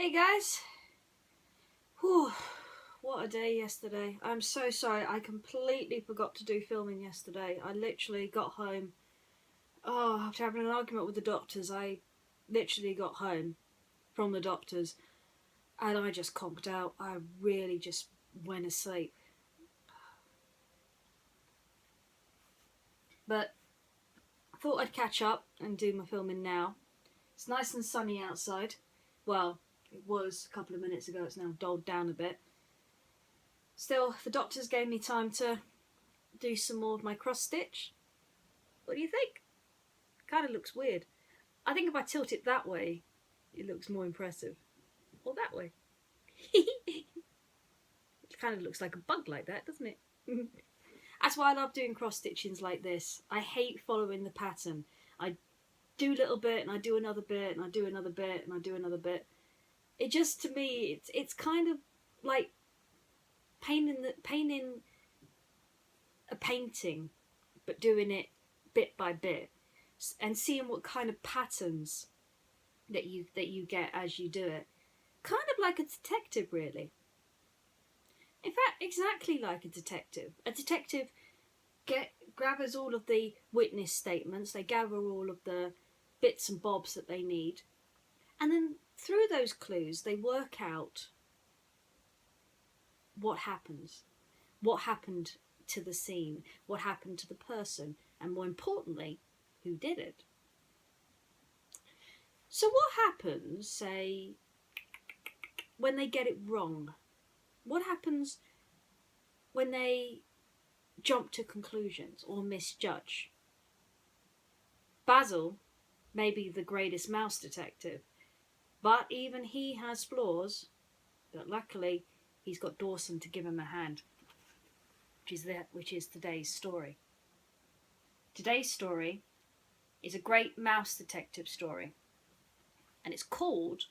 Hey guys! Whew, what a day yesterday. I'm so sorry, I completely forgot to do filming yesterday. I literally got home, after having an argument with the doctors, I literally got home from the doctors and I just conked out. I really just went asleep. But I thought I'd catch up and do my filming now. It's nice and sunny outside. Well, it was a couple of minutes ago, it's now dulled down a bit. Still, the doctors gave me time to do some more of my cross stitch. What do you think? Kind of looks weird. I think if I tilt it that way, it looks more impressive. Or that way. It kind of looks like a bug like that, doesn't it? That's why I love doing cross stitchings like this. I hate following the pattern. I do a little bit and I do another bit and I do another bit and I do another bit. It just, to me, it's kind of like painting a painting, but doing it bit by bit and seeing what kind of patterns that you get as you do it. Kind of like a detective, really. In fact, exactly like a detective. A detective gathers all of the witness statements, they gather all of the bits and bobs that they need, and then through those clues they work out what happens. What happened to the scene, what happened to the person, and more importantly, who did it. So what happens, say, when they get it wrong? What happens when they jump to conclusions or misjudge? Basil may be the greatest mouse detective, but even he has flaws. But luckily, he's got Dawson to give him a hand, which is today's story. Today's story is a great mouse detective story, and it's called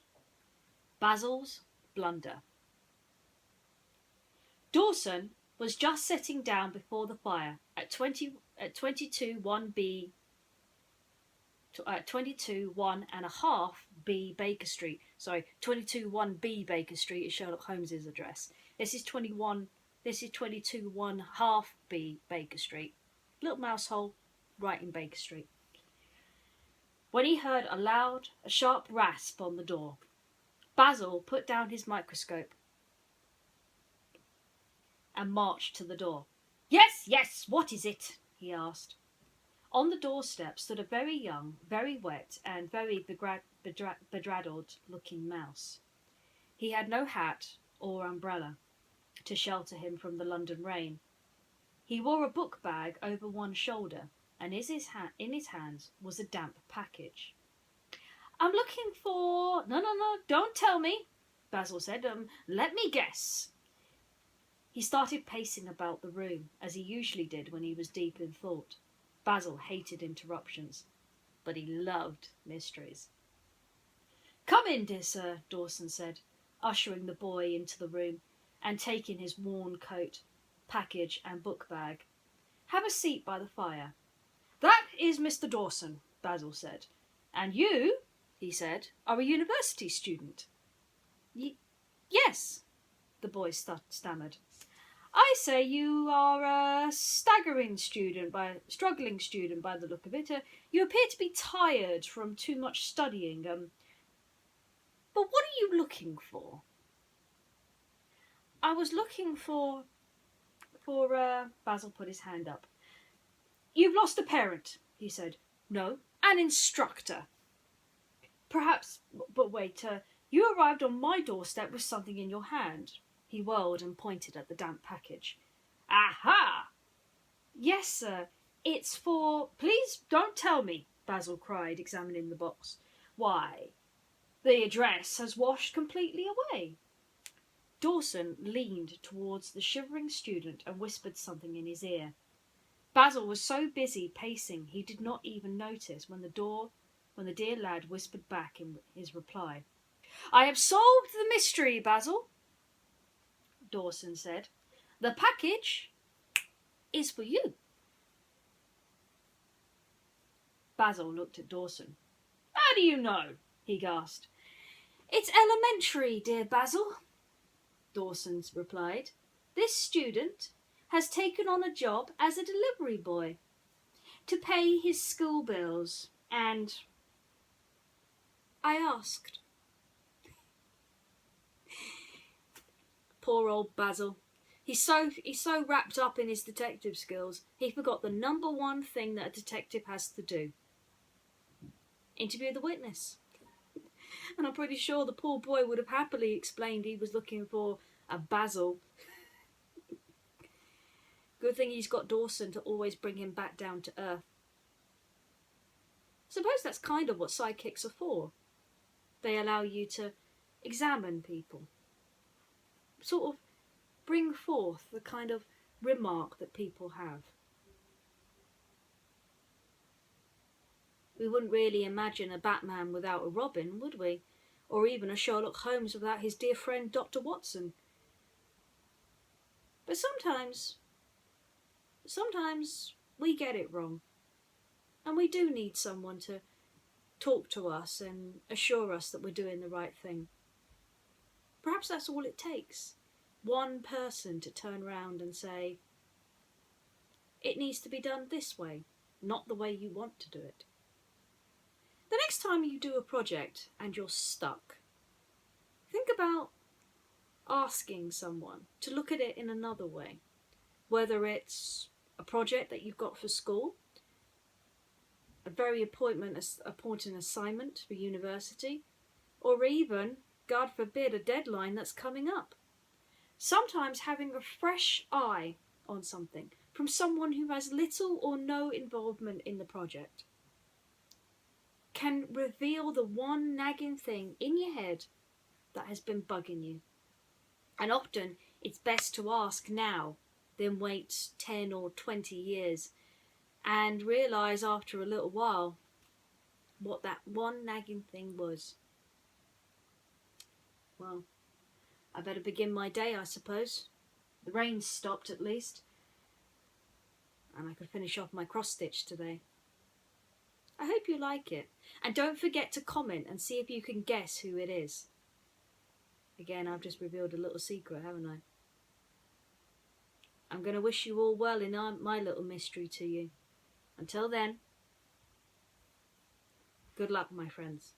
Basil's Blunder. Dawson was just sitting down before the fire at 22 1 and a half B Baker Street. Sorry, 22 1B Baker Street is Sherlock Holmes's address. This is 22 1 half B Baker Street. Little mouse hole right in Baker Street. When he heard a sharp rasp on the door, Basil put down his microscope and marched to the door. Yes, what is it? He asked. On the doorstep stood a very young, very wet, and very bedraddled-looking mouse. He had no hat or umbrella to shelter him from the London rain. He wore a book bag over one shoulder, and in his hands was a damp package. I'm looking for... No, don't tell me, Basil said. Let me guess. He started pacing about the room, as he usually did when he was deep in thought. Basil hated interruptions, but he loved mysteries. Come in, dear sir, Dawson said, ushering the boy into the room and taking his worn coat, package and book bag. Have a seat by the fire. That is Mr. Dawson, Basil said. And you, he said, are a university student. Yes, the boy stammered. I say you are a struggling student by the look of it. You appear to be tired from too much studying. But what are you looking for? I was looking for Basil put his hand up. You've lost a parent, he said. No, an instructor. Perhaps, but wait, you arrived on my doorstep with something in your hand. He whirled and pointed at the damp package. Aha! Yes, sir. It's for... Please don't tell me, Basil cried, examining the box. Why, the address has washed completely away. Dawson leaned towards the shivering student and whispered something in his ear. Basil was so busy pacing he did not even notice when the dear lad whispered back in his reply. I have solved the mystery, Basil, Dawson said. The package is for you. Basil looked at Dawson. How do you know? He gasped. It's elementary, dear Basil, Dawson replied. This student has taken on a job as a delivery boy to pay his school bills, and I asked. Poor old Basil. He's so wrapped up in his detective skills, he forgot the number one thing that a detective has to do. Interview the witness. And I'm pretty sure the poor boy would have happily explained he was looking for a Basil. Good thing he's got Dawson to always bring him back down to earth. Suppose that's kind of what sidekicks are for. They allow you to examine people. Sort of bring forth the kind of remark that people have. We wouldn't really imagine a Batman without a Robin, would we? Or even a Sherlock Holmes without his dear friend Dr. Watson. But sometimes we get it wrong. And we do need someone to talk to us and assure us that we're doing the right thing. Perhaps that's all it takes. One person to turn around and say, it needs to be done this way, not the way you want to do it. The next time you do a project and you're stuck, think about asking someone to look at it in another way. Whether it's a project that you've got for school, a very important assignment for university, or even, God forbid, a deadline that's coming up. Sometimes having a fresh eye on something from someone who has little or no involvement in the project can reveal the one nagging thing in your head that has been bugging you. And often it's best to ask now than wait 10 or 20 years and realise after a little while what that one nagging thing was. Well, I better begin my day, I suppose. The rain's stopped at least, and I could finish off my cross-stitch today. I hope you like it, and don't forget to comment and see if you can guess who it is. Again, I've just revealed a little secret, haven't I? I'm going to wish you all well in my little mystery to you. Until then, good luck, my friends.